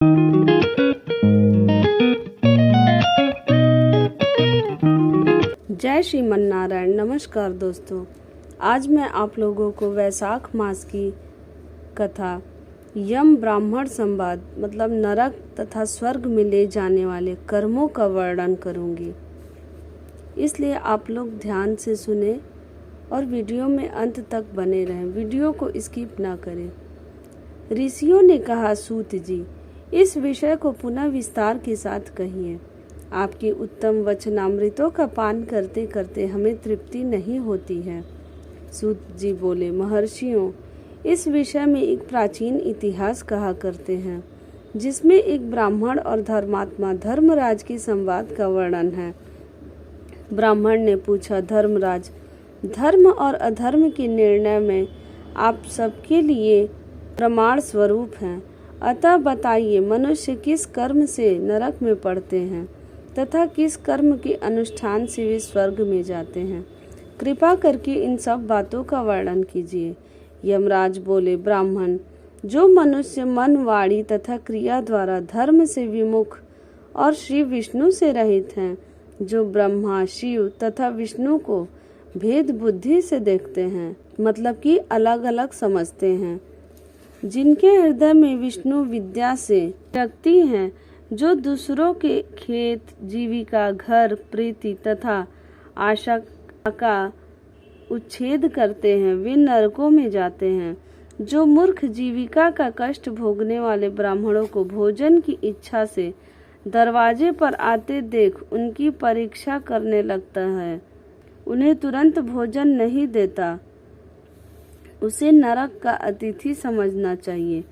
जय श्रीमन नारायण। नमस्कार दोस्तों, आज मैं आप लोगों को वैशाख मास की कथा यम ब्राह्मण संवाद मतलब नरक तथा स्वर्ग में ले जाने वाले कर्मों का वर्णन करूंगी। इसलिए आप लोग ध्यान से सुने और वीडियो में अंत तक बने रहें, वीडियो को स्किप ना करें। ऋषियों ने कहा, सूत जी, इस विषय को पुनः विस्तार के साथ कहिए। आपकी उत्तम वचनामृतों का पान करते करते हमें तृप्ति नहीं होती है। सूत जी बोले, महर्षियों, इस विषय में एक प्राचीन इतिहास कहा करते हैं, जिसमें एक ब्राह्मण और धर्मात्मा धर्मराज के संवाद का वर्णन है। ब्राह्मण ने पूछा, धर्मराज, धर्म और अधर्म के निर्णय में आप सबके लिए प्रमाण स्वरूप हैं, अतः बताइए, मनुष्य किस कर्म से नरक में पड़ते हैं तथा किस कर्म के अनुष्ठान से वे स्वर्ग में जाते हैं। कृपा करके इन सब बातों का वर्णन कीजिए। यमराज बोले, ब्राह्मण, जो मनुष्य मन, वाणी तथा क्रिया द्वारा धर्म से विमुख और श्री विष्णु से रहित हैं, जो ब्रह्मा, शिव तथा विष्णु को भेद बुद्धि से देखते हैं, मतलब कि अलग अलग समझते हैं, जिनके हृदय में विष्णु विद्या से शक्ति है, जो दूसरों के खेत, जीविका, घर, प्रीति तथा आशा का उच्छेद करते हैं, वे नरकों में जाते हैं। जो मूर्ख जीविका का कष्ट भोगने वाले ब्राह्मणों को भोजन की इच्छा से दरवाजे पर आते देख उनकी परीक्षा करने लगता है, उन्हें तुरंत भोजन नहीं देता, उसे नरक का अतिथि समझना चाहिए।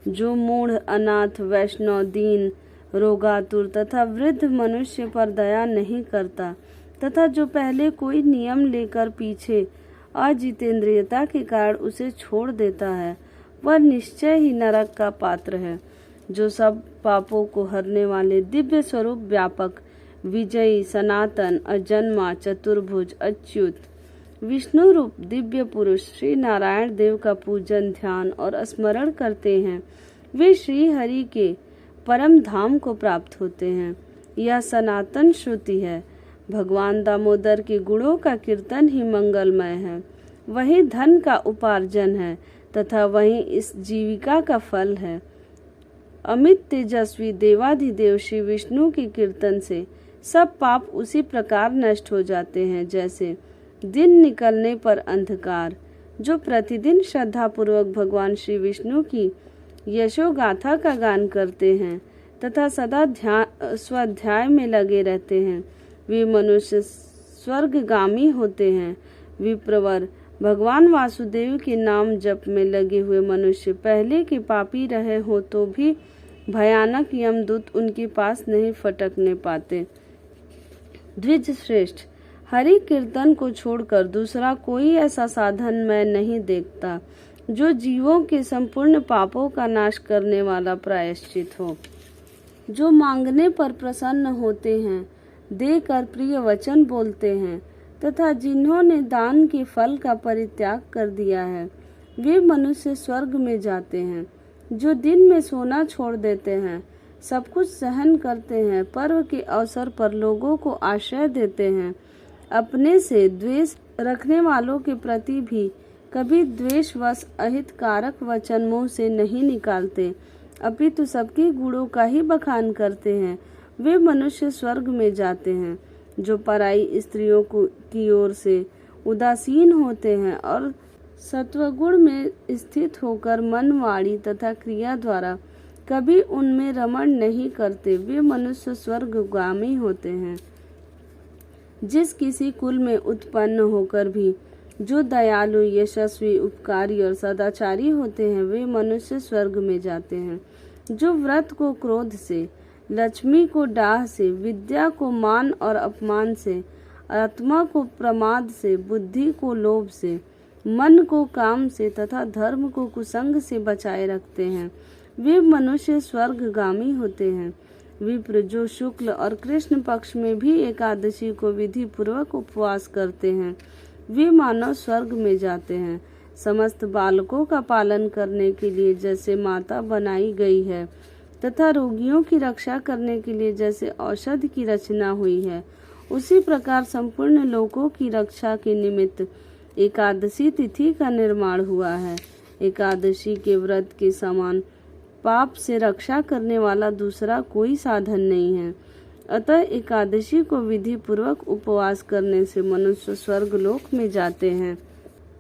जो मूढ़, अनाथ, वैष्णव, दीन, रोगातुर तथा वृद्ध मनुष्य पर दया नहीं करता तथा जो पहले कोई नियम लेकर पीछे अजितेंद्रियता के कारण उसे छोड़ देता है, वह निश्चय ही नरक का पात्र है। जो सब पापों को हरने वाले दिव्य स्वरूप व्यापक, विजयी, सनातन, अजन्मा, चतुर्भुज, अच्युत, विष्णु रूप दिव्य पुरुष श्री नारायण देव का पूजन, ध्यान और स्मरण करते हैं, वे श्री हरि के परम धाम को प्राप्त होते हैं। यह सनातन श्रुति है। भगवान दामोदर के गुणों का कीर्तन ही मंगलमय है, वही धन का उपार्जन है तथा वही इस जीविका का फल है। अमित तेजस्वी देवाधिदेव श्री विष्णु के कीर्तन से सब पाप उसी प्रकार नष्ट हो जाते हैं, जैसे दिन निकलने पर अंधकार। जो प्रतिदिन श्रद्धा पूर्वक भगवान श्री विष्णु की यशोगाथा का गान करते हैं तथा सदा स्वाध्याय में लगे रहते हैं, वे मनुष्य स्वर्गगामी होते हैं। विप्रवर, भगवान वासुदेव के नाम जप में लगे हुए मनुष्य पहले के पापी रहे हो तो भी भयानक यमदूत उनके पास नहीं फटकने पाते। द्विज श्रेष्ठ, हरि कीर्तन को छोड़कर दूसरा कोई ऐसा साधन मैं नहीं देखता जो जीवों के संपूर्ण पापों का नाश करने वाला प्रायश्चित हो। जो मांगने पर प्रसन्न होते हैं, देकर प्रिय वचन बोलते हैं तथा जिन्होंने दान के फल का परित्याग कर दिया है, वे मनुष्य स्वर्ग में जाते हैं। जो दिन में सोना छोड़ देते हैं, सब कुछ सहन करते हैं, पर्व के अवसर पर लोगों को आश्रय देते हैं, अपने से द्वेष रखने वालों के प्रति भी कभी द्वेषवश अहितकारक वचन मुंह से नहीं निकालते, अपितु सबके गुणों का ही बखान करते हैं, वे मनुष्य स्वर्ग में जाते हैं। जो पराई स्त्रियों की ओर से उदासीन होते हैं और सत्वगुण में स्थित होकर मन, वाणी तथा क्रिया द्वारा कभी उनमें रमण नहीं करते, वे मनुष्य स्वर्गगामी होते हैं। जिस किसी कुल में उत्पन्न होकर भी जो दयालु, यशस्वी, उपकारी और सदाचारी होते हैं, वे मनुष्य स्वर्ग में जाते हैं। जो व्रत को क्रोध से, लक्ष्मी को डाह से, विद्या को मान और अपमान से, आत्मा को प्रमाद से, बुद्धि को लोभ से, मन को काम से तथा धर्म को कुसंग से बचाए रखते हैं, वे मनुष्य स्वर्गगामी होते हैं। विप्र, जो शुक्ल और कृष्ण पक्ष में भी एकादशी को विधि पूर्वक उपवास करते हैं, वे मानव स्वर्ग में जाते हैं। समस्त बालकों का पालन करने के लिए जैसे माता बनाई गई है तथा रोगियों की रक्षा करने के लिए जैसे औषधि की रचना हुई है, उसी प्रकार संपूर्ण लोकों की रक्षा के निमित्त एकादशी तिथि का निर्माण हुआ है। एकादशी के व्रत के समान पाप से रक्षा करने वाला दूसरा कोई साधन नहीं है। अतः एकादशी को विधि पूर्वक उपवास करने से मनुष्य स्वर्गलोक में जाते हैं।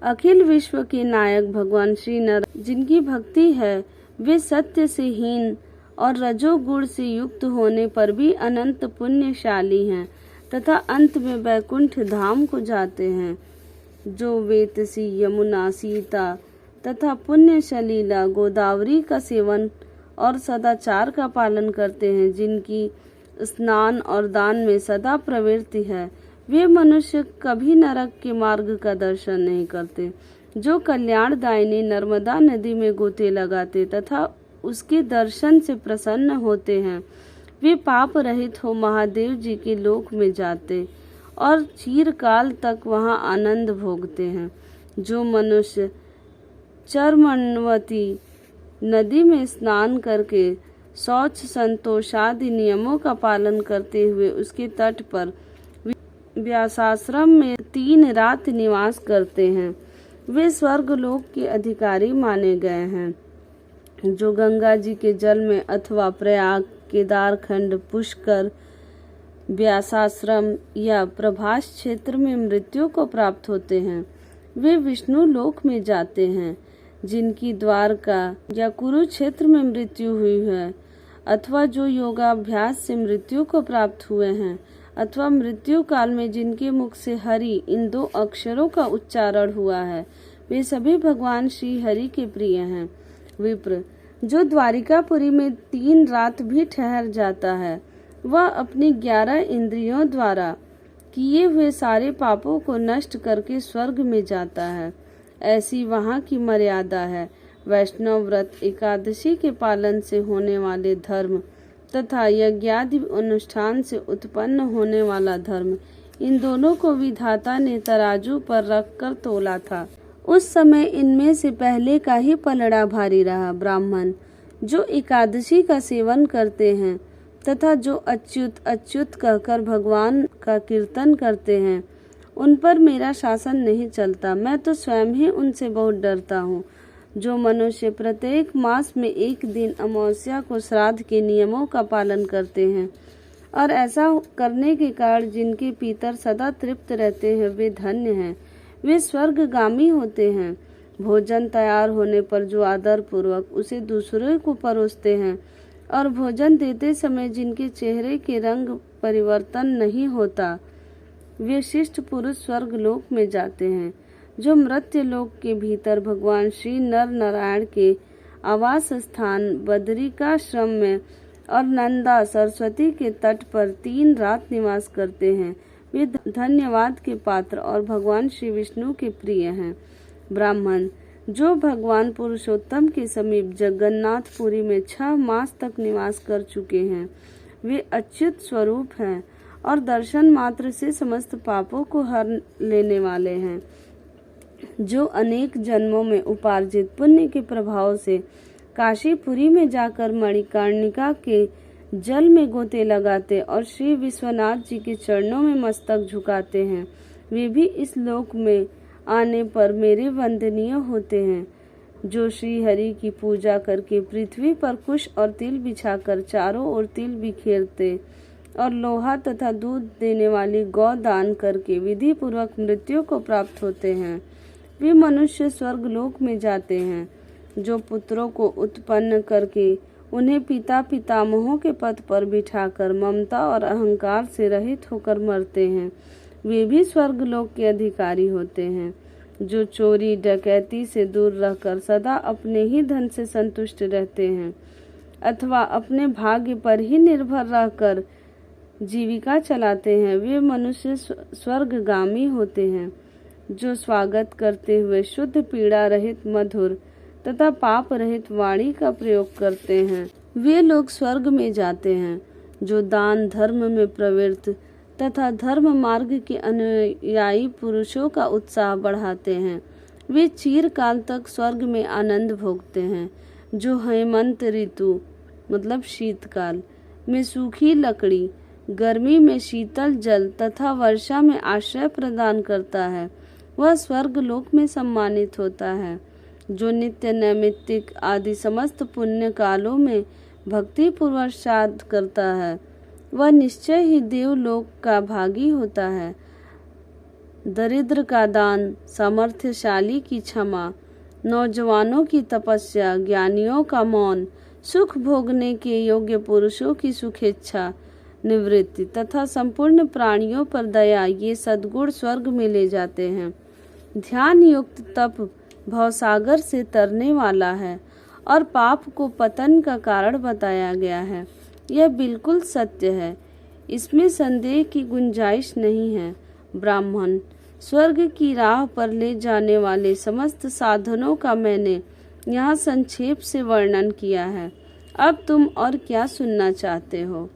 अखिल विश्व के नायक भगवान श्री नारायण जिनकी भक्ति है, वे सत्य से हीन और रजोगुण से युक्त होने पर भी अनंत पुण्यशाली हैं तथा अंत में वैकुंठ धाम को जाते हैं। जो वेतसी, यमुना, सीता तथा पुण्य सलीला गोदावरी का सेवन और सदाचार का पालन करते हैं, जिनकी स्नान और दान में सदा प्रवृत्ति है, वे मनुष्य कभी नरक के मार्ग का दर्शन नहीं करते। जो कल्याणदायिनी नर्मदा नदी में गोते लगाते तथा उसके दर्शन से प्रसन्न होते हैं, वे पाप रहित हो महादेव जी के लोक में जाते और चिरकाल तक वहां आनंद भोगते हैं। जो मनुष्य चरमणवती नदी में स्नान करके शौच संतोष आदि नियमों का पालन करते हुए उसके तट पर व्यासाश्रम में 3 रात निवास करते हैं, वे स्वर्गलोक के अधिकारी माने गए हैं। जो गंगा जी के जल में अथवा प्रयाग, केदारखंड, पुष्कर, व्यासाश्रम या प्रभास क्षेत्र में मृत्यु को प्राप्त होते हैं, वे विष्णु लोक में जाते हैं। जिनकी द्वारका या कुरुक्षेत्र में मृत्यु हुई है, अथवा जो योगाभ्यास से मृत्यु को प्राप्त हुए हैं, अथवा मृत्यु काल में जिनके मुख से हरि इन 2 अक्षरों का उच्चारण हुआ है, वे सभी भगवान श्री हरि के प्रिय हैं। विप्र, जो द्वारिकापुरी में 3 रात भी ठहर जाता है, वह अपनी 11 इंद्रियों द्वारा किए हुए सारे पापों को नष्ट करके स्वर्ग में जाता है। ऐसी वहाँ की मर्यादा है। वैष्णव व्रत, एकादशी के पालन से होने वाले धर्म तथा यज्ञादि अनुष्ठान से उत्पन्न होने वाला धर्म, इन दोनों को विधाता ने तराजू पर रखकर तोला था। उस समय इनमें से पहले का ही पलड़ा भारी रहा। ब्राह्मण जो एकादशी का सेवन करते हैं तथा जो अच्युत अच्युत कहकर भगवान का कीर्तन करते हैं, उन पर मेरा शासन नहीं चलता। मैं तो स्वयं ही उनसे बहुत डरता हूँ। जो मनुष्य प्रत्येक मास में 1 दिन अमावस्या को श्राद्ध के नियमों का पालन करते हैं और ऐसा करने के कारण जिनके भीतर सदा तृप्त रहते हैं, वे धन्य हैं, वे स्वर्गगामी होते हैं। भोजन तैयार होने पर जो आदर पूर्वक उसे दूसरों को परोसते हैं और भोजन देते समय जिनके चेहरे के रंग परिवर्तन नहीं होता, वे शिष्ट पुरुष स्वर्गलोक में जाते हैं। जो मर्त्य लोक के भीतर भगवान श्री नर नारायण के आवास स्थान बदरिकाश्रम में और नंदा सरस्वती के तट पर 3 रात निवास करते हैं, वे धन्यवाद के पात्र और भगवान श्री विष्णु के प्रिय हैं। ब्राह्मण जो भगवान पुरुषोत्तम के समीप जगन्नाथपुरी में 6 मास तक निवास कर चुके हैं, वे अच्युत स्वरूप हैं और दर्शन मात्र से समस्त पापों को हर लेने वाले हैं। जो अनेक जन्मों में उपार्जित पुण्य के प्रभाव से काशीपुरी में जाकर मणिकर्णिका के जल में गोते लगाते और श्री विश्वनाथ जी के चरणों में मस्तक झुकाते हैं, वे भी इस लोक में आने पर मेरे वंदनीय होते हैं। जो श्री हरि की पूजा करके पृथ्वी पर कुश और तिल बिछाकर चारों ओर तिल बिखेरते और लोहा तथा दूध देने वाली गौ दान करके विधि पूर्वक मृत्यु को प्राप्त होते हैं, वे मनुष्य स्वर्गलोक में जाते हैं। जो पुत्रों को उत्पन्न करके उन्हें पिता पितामहों के पद पर बिठाकर ममता और अहंकार से रहित होकर मरते हैं, वे भी स्वर्गलोक के अधिकारी होते हैं। जो चोरी डकैती से दूर रहकर सदा अपने ही धन से संतुष्ट रहते हैं अथवा अपने भाग्य पर ही निर्भर रहकर जीविका चलाते हैं, वे मनुष्य स्वर्गगामी होते हैं। जो स्वागत करते हुए शुद्ध पीड़ा रहित मधुर तथा पाप रहित वाणी का प्रयोग करते हैं, वे लोग स्वर्ग में जाते हैं। जो दान धर्म में प्रवृत्त तथा धर्म मार्ग के अनुयायी पुरुषों का उत्साह बढ़ाते हैं, वे चिरकाल तक स्वर्ग में आनंद भोगते हैं। जो हेमंत ऋतु मतलब शीतकाल में सूखी लकड़ी, गर्मी में शीतल जल तथा वर्षा में आश्रय प्रदान करता है। वह स्वर्ग लोक में सम्मानित होता है। जो नित्य नैमित्तिक आदि समस्त पुण्य कालों में भक्ति पूर्वक श्राद्ध करता है, वह निश्चय ही देवलोक का भागी होता है। दरिद्र का दान, सामर्थ्यशाली की क्षमा, नौजवानों की तपस्या, ज्ञानियों का मौन, सुख भोगने के योग्य पुरुषों की सुखेच्छा निवृत्ति तथा संपूर्ण प्राणियों पर दया, ये सद्गुण स्वर्ग में ले जाते हैं। ध्यान युक्त तप भवसागर से तरने वाला है और पाप को पतन का कारण बताया गया है। यह बिल्कुल सत्य है, इसमें संदेह की गुंजाइश नहीं है। ब्राह्मण, स्वर्ग की राह पर ले जाने वाले समस्त साधनों का मैंने यहाँ संक्षेप से वर्णन किया है। अब तुम और क्या सुनना चाहते हो?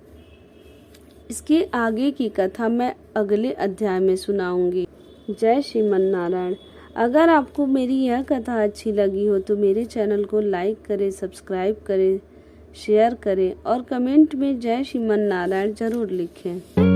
इसके आगे की कथा मैं अगले अध्याय में सुनाऊंगी। जय श्रीमन नारायण। अगर आपको मेरी यह कथा अच्छी लगी हो तो मेरे चैनल को लाइक करें, सब्सक्राइब करें, शेयर करें और कमेंट में जय श्रीमन नारायण जरूर लिखें।